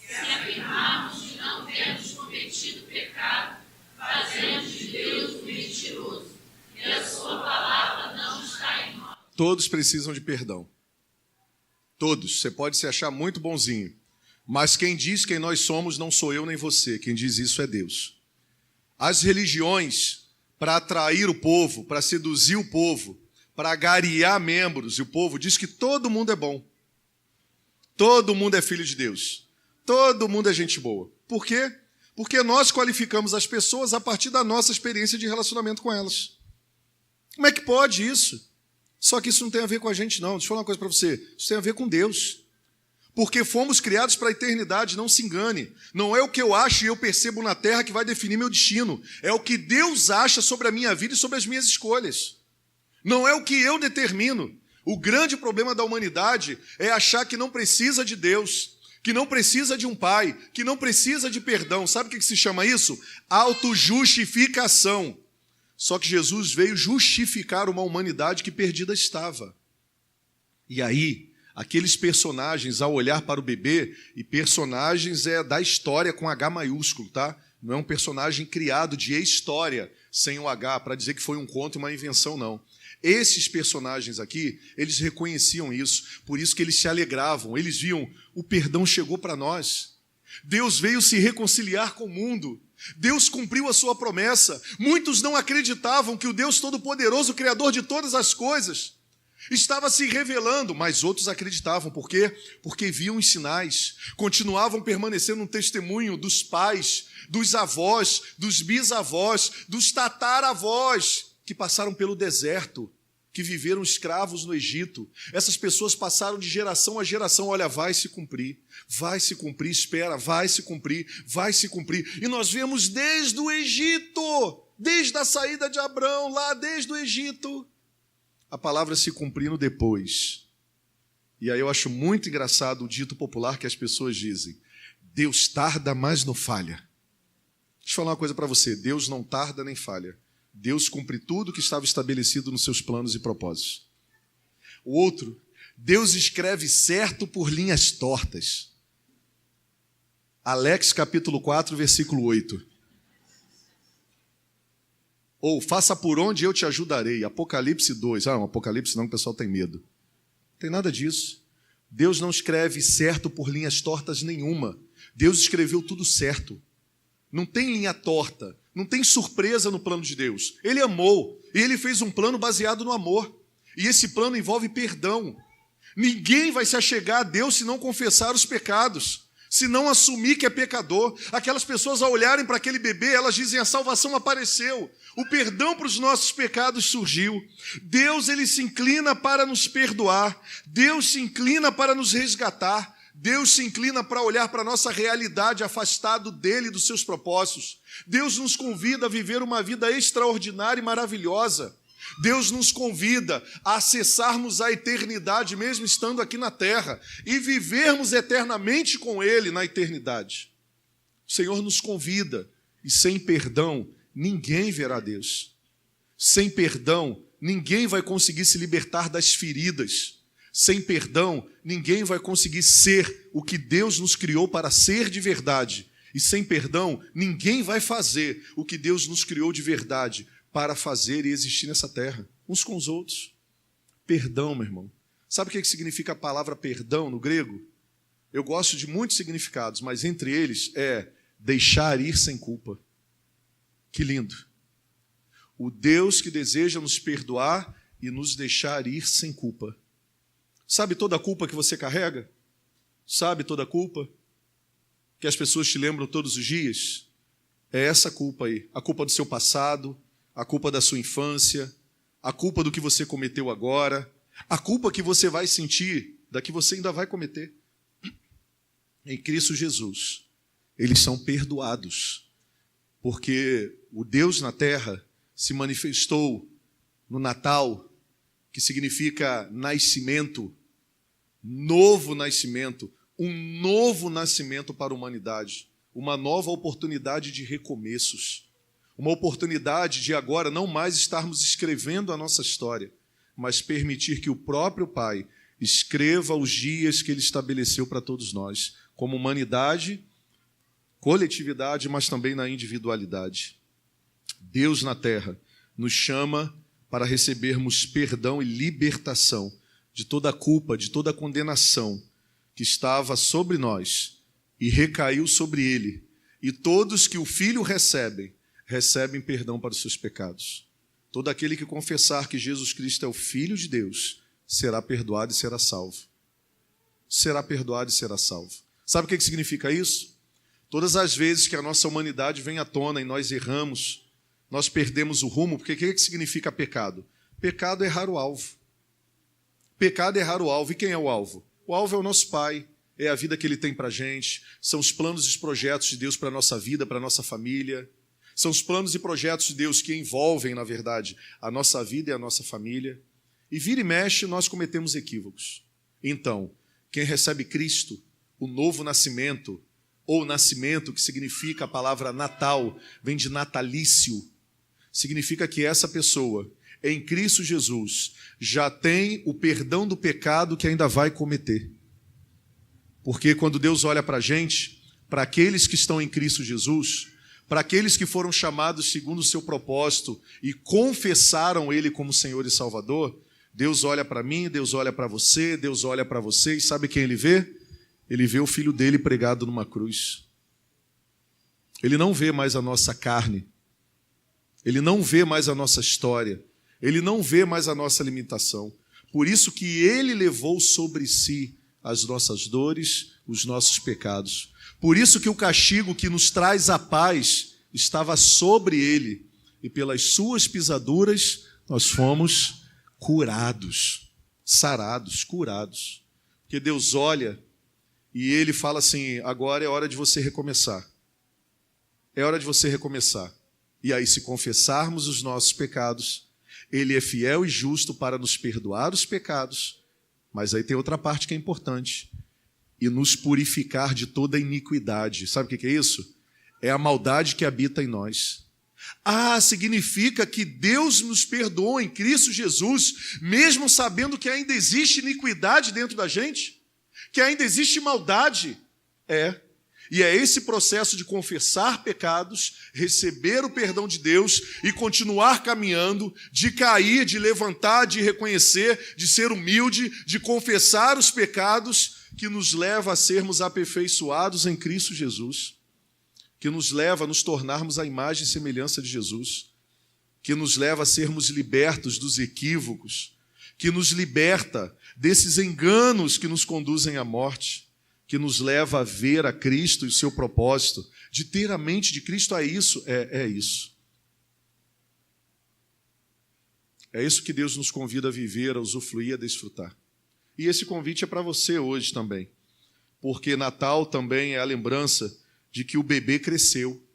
Se afirmarmos que não temos cometido pecado, fazemos de Deus um mentiroso, e a sua palavra não está em nós. Todos precisam de perdão. Todos. Você pode se achar muito bonzinho. Mas quem diz quem nós somos não sou eu nem você. Quem diz isso é Deus. As religiões, para atrair o povo, para seduzir o povo, para agariar membros, e o povo diz que todo mundo é bom. Todo mundo é filho de Deus. Todo mundo é gente boa. Por quê? Porque nós qualificamos as pessoas a partir da nossa experiência de relacionamento com elas. Como é que pode isso? Só que isso não tem a ver com a gente, não. Deixa eu falar uma coisa para você. Isso tem a ver com Deus. Porque fomos criados para a eternidade, não se engane. Não é o que eu acho e eu percebo na terra que vai definir meu destino. É o que Deus acha sobre a minha vida e sobre as minhas escolhas. Não é o que eu determino. O grande problema da humanidade é achar que não precisa de Deus, que não precisa de um pai, que não precisa de perdão. Sabe o que se chama isso? Autojustificação. Só que Jesus veio justificar uma humanidade que perdida estava. E aí, aqueles personagens, ao olhar para o bebê, e personagens é da história com H maiúsculo, tá? Não é um personagem criado de história, sem o H, para dizer que foi um conto e uma invenção, não. Esses personagens aqui, eles reconheciam isso, por isso que eles se alegravam, eles viam, o perdão chegou para nós. Deus veio se reconciliar com o mundo. Deus cumpriu a sua promessa. Muitos não acreditavam que o Deus Todo-Poderoso, Criador de todas as coisas, estava se revelando, mas outros acreditavam. Por quê? Porque viam os sinais, continuavam permanecendo no testemunho dos pais, dos avós, dos bisavós, dos tataravós, que passaram pelo deserto, que viveram escravos no Egito. Essas pessoas passaram de geração a geração. Olha, vai se cumprir, espera, vai se cumprir, vai se cumprir. E nós vemos desde o Egito, desde a saída de Abrão, lá desde o Egito, a palavra se cumprindo depois. E aí eu acho muito engraçado o dito popular que as pessoas dizem: Deus tarda, mas não falha. Deixa eu falar uma coisa para você: Deus não tarda nem falha. Deus cumpre tudo que estava estabelecido nos seus planos e propósitos. O outro: Deus escreve certo por linhas tortas. Alex, capítulo 4, versículo 8. Ou, faça por onde eu te ajudarei. Apocalipse 2. Ah, um Apocalipse não, o pessoal tem medo. Não tem nada disso. Deus não escreve certo por linhas tortas nenhuma. Deus escreveu tudo certo. Não tem linha torta. Não tem surpresa no plano de Deus. Ele amou. E ele fez um plano baseado no amor. E esse plano envolve perdão. Ninguém vai se achegar a Deus se não confessar os pecados, se não assumir que é pecador. Aquelas pessoas, ao olharem para aquele bebê, elas dizem: a salvação apareceu, o perdão para os nossos pecados surgiu. Deus, ele se inclina para nos perdoar. Deus se inclina para nos resgatar. Deus se inclina para olhar para a nossa realidade, afastado dele e dos seus propósitos. Deus nos convida a viver uma vida extraordinária e maravilhosa. Deus nos convida a acessarmos a eternidade, mesmo estando aqui na terra, e vivermos eternamente com ele na eternidade. O Senhor nos convida, e sem perdão, ninguém verá Deus. Sem perdão, ninguém vai conseguir se libertar das feridas. Sem perdão, ninguém vai conseguir ser o que Deus nos criou para ser de verdade. E sem perdão, ninguém vai fazer o que Deus nos criou de verdade para fazer e existir nessa terra, uns com os outros. Perdão, meu irmão. Sabe o que significa a palavra perdão no grego? Eu gosto de muitos significados, mas entre eles é deixar ir sem culpa. Que lindo. O Deus que deseja nos perdoar e nos deixar ir sem culpa. Sabe toda a culpa que você carrega? Sabe toda a culpa que as pessoas te lembram todos os dias? É essa culpa aí. A culpa do seu passado, a culpa da sua infância, a culpa do que você cometeu agora, a culpa que você vai sentir da que você ainda vai cometer. Em Cristo Jesus, eles são perdoados, porque o Deus na terra se manifestou no Natal, que significa nascimento, novo nascimento, um novo nascimento para a humanidade, uma nova oportunidade de recomeços, uma oportunidade de agora não mais estarmos escrevendo a nossa história, mas permitir que o próprio Pai escreva os dias que Ele estabeleceu para todos nós, como humanidade, coletividade, mas também na individualidade. Deus na terra nos chama para recebermos perdão e libertação de toda a culpa, de toda a condenação que estava sobre nós e recaiu sobre Ele. E todos que o Filho recebem perdão para os seus pecados. Todo aquele que confessar que Jesus Cristo é o Filho de Deus será perdoado e será salvo. Será perdoado e será salvo. Sabe o que significa isso? Todas as vezes que a nossa humanidade vem à tona e nós erramos, nós perdemos o rumo, porque o que significa pecado? Pecado é errar o alvo. Pecado é errar o alvo. E quem é o alvo? O alvo é o nosso Pai, é a vida que Ele tem para a gente, são os planos e os projetos de Deus para a nossa vida, para a nossa família, são os planos e projetos de Deus que envolvem, na verdade, a nossa vida e a nossa família. E vira e mexe, nós cometemos equívocos. Então, quem recebe Cristo, o novo nascimento, ou nascimento, que significa a palavra natal, vem de natalício, significa que essa pessoa, em Cristo Jesus, já tem o perdão do pecado que ainda vai cometer. Porque quando Deus olha para a gente, para aqueles que estão em Cristo Jesus, para aqueles que foram chamados segundo o seu propósito e confessaram Ele como Senhor e Salvador, Deus olha para mim, Deus olha para você, Deus olha para vocês, sabe quem Ele vê? Ele vê o Filho dele pregado numa cruz. Ele não vê mais a nossa carne, Ele não vê mais a nossa história, Ele não vê mais a nossa limitação. Por isso que Ele levou sobre si as nossas dores, os nossos pecados. Por isso que o castigo que nos traz a paz estava sobre Ele, e pelas suas pisaduras nós fomos curados, sarados, curados. Porque Deus olha e Ele fala assim, agora é hora de você recomeçar. É hora de você recomeçar. E aí, se confessarmos os nossos pecados, Ele é fiel e justo para nos perdoar os pecados, mas aí tem outra parte que é importante, e nos purificar de toda iniquidade. Sabe o que é isso? É a maldade que habita em nós. Significa que Deus nos perdoou em Cristo Jesus, mesmo sabendo que ainda existe iniquidade dentro da gente? Que ainda existe maldade? E é esse processo de confessar pecados, receber o perdão de Deus e continuar caminhando, de cair, de levantar, de reconhecer, de ser humilde, de confessar os pecados, que nos leva a sermos aperfeiçoados em Cristo Jesus, que nos leva a nos tornarmos a imagem e semelhança de Jesus, que nos leva a sermos libertos dos equívocos, que nos liberta desses enganos que nos conduzem à morte, que nos leva a ver a Cristo e o seu propósito, de ter a mente de Cristo. É isso. É isso que Deus nos convida a viver, a usufruir, a desfrutar. E esse convite é para você hoje também, porque Natal também é a lembrança de que o bebê cresceu.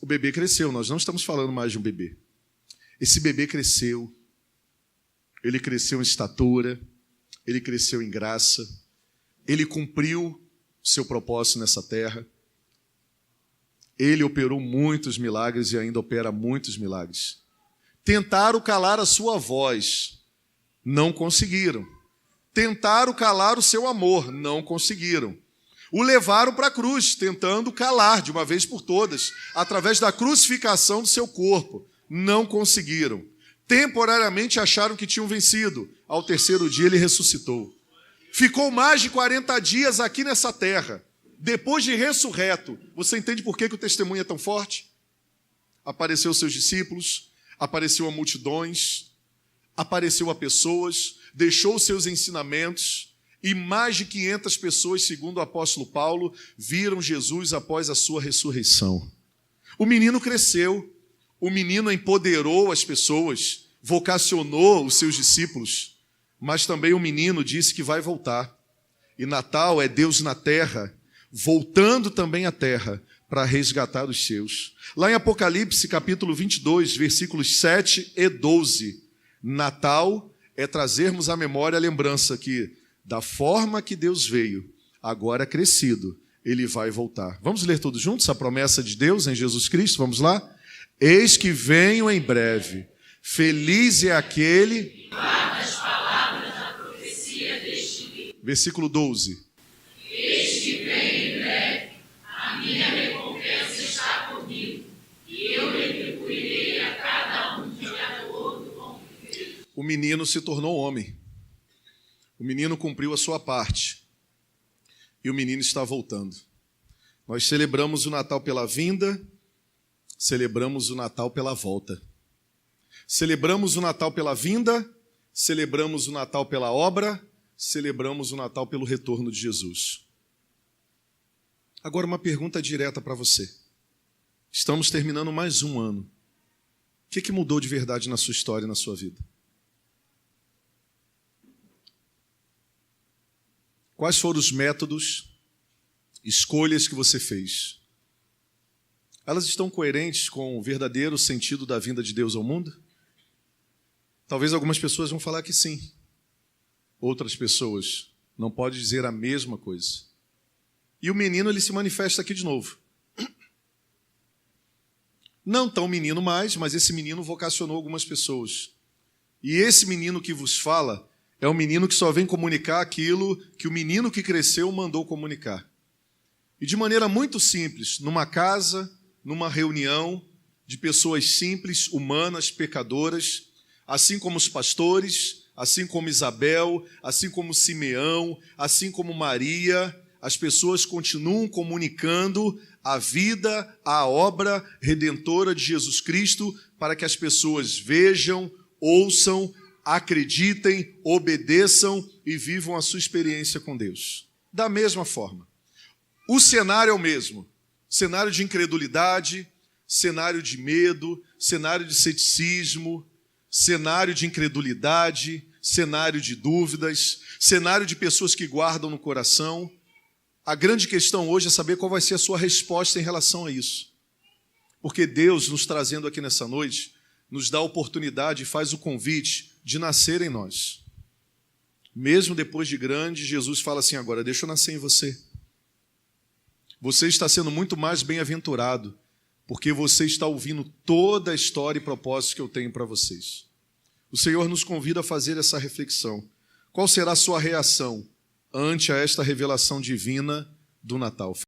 O bebê cresceu, nós não estamos falando mais de um bebê. Esse bebê cresceu, ele cresceu em estatura, ele cresceu em graça, ele cumpriu seu propósito nessa terra, ele operou muitos milagres e ainda opera muitos milagres. Tentaram calar a sua voz, não conseguiram. Tentaram calar o seu amor, não conseguiram. O levaram para a cruz, tentando calar de uma vez por todas, através da crucificação do seu corpo. Não conseguiram. Temporariamente acharam que tinham vencido. Ao terceiro dia ele ressuscitou. Ficou mais de 40 dias aqui nessa terra. Depois de ressurreto, você entende por que o testemunho é tão forte? Apareceu aos seus discípulos, apareceu a multidões, apareceu a pessoas, deixou seus ensinamentos, e mais de 500 pessoas, segundo o apóstolo Paulo, viram Jesus após a sua ressurreição. O menino cresceu, o menino empoderou as pessoas, vocacionou os seus discípulos, mas também o menino disse que vai voltar. E Natal é Deus na terra, voltando também à terra para resgatar os seus. Lá em Apocalipse, capítulo 22, versículos 7 e 12, Natal é trazermos à memória a lembrança que, da forma que Deus veio, agora crescido, Ele vai voltar. Vamos ler todos juntos a promessa de Deus em Jesus Cristo? Vamos lá? Eis que venho em breve. Feliz é aquele que guarda as palavras da profecia deste livro. Versículo 12. Eis que venho em breve. A minha recompensa está comigo, e eu retribuirei a cada um de acordo com o que fez. O menino se tornou homem. O menino cumpriu a sua parte. E o menino está voltando. Nós celebramos o Natal pela vinda, celebramos o Natal pela volta. Celebramos o Natal pela vinda, celebramos o Natal pela obra, celebramos o Natal pelo retorno de Jesus. Agora uma pergunta direta para você. Estamos terminando mais um ano. O que mudou de verdade na sua história e na sua vida? Quais foram os métodos, escolhas que você fez? Elas estão coerentes com o verdadeiro sentido da vinda de Deus ao mundo? Talvez algumas pessoas vão falar que sim. Outras pessoas não podem dizer a mesma coisa. E o menino, ele se manifesta aqui de novo. Não tão menino mais, mas esse menino vocacionou algumas pessoas. E esse menino que vos fala é um menino que só vem comunicar aquilo que o menino que cresceu mandou comunicar. E de maneira muito simples, numa casa, numa reunião de pessoas simples, humanas, pecadoras, assim como os pastores, assim como Isabel, assim como Simeão, assim como Maria, as pessoas continuam comunicando a vida, a obra redentora de Jesus Cristo, para que as pessoas vejam, ouçam, acreditem, obedeçam e vivam a sua experiência com Deus. Da mesma forma. O cenário é o mesmo. Cenário de incredulidade, cenário de medo, cenário de ceticismo, cenário de incredulidade, cenário de dúvidas, cenário de pessoas que guardam no coração. A grande questão hoje é saber qual vai ser a sua resposta em relação a isso. Porque Deus, nos trazendo aqui nessa noite, nos dá a oportunidade e faz o convite de nascer em nós. Mesmo depois de grande, Jesus fala assim agora, deixa eu nascer em você. Você está sendo muito mais bem-aventurado, porque você está ouvindo toda a história e propósito que eu tenho para vocês. O Senhor nos convida a fazer essa reflexão. Qual será a sua reação ante a esta revelação divina do Natal?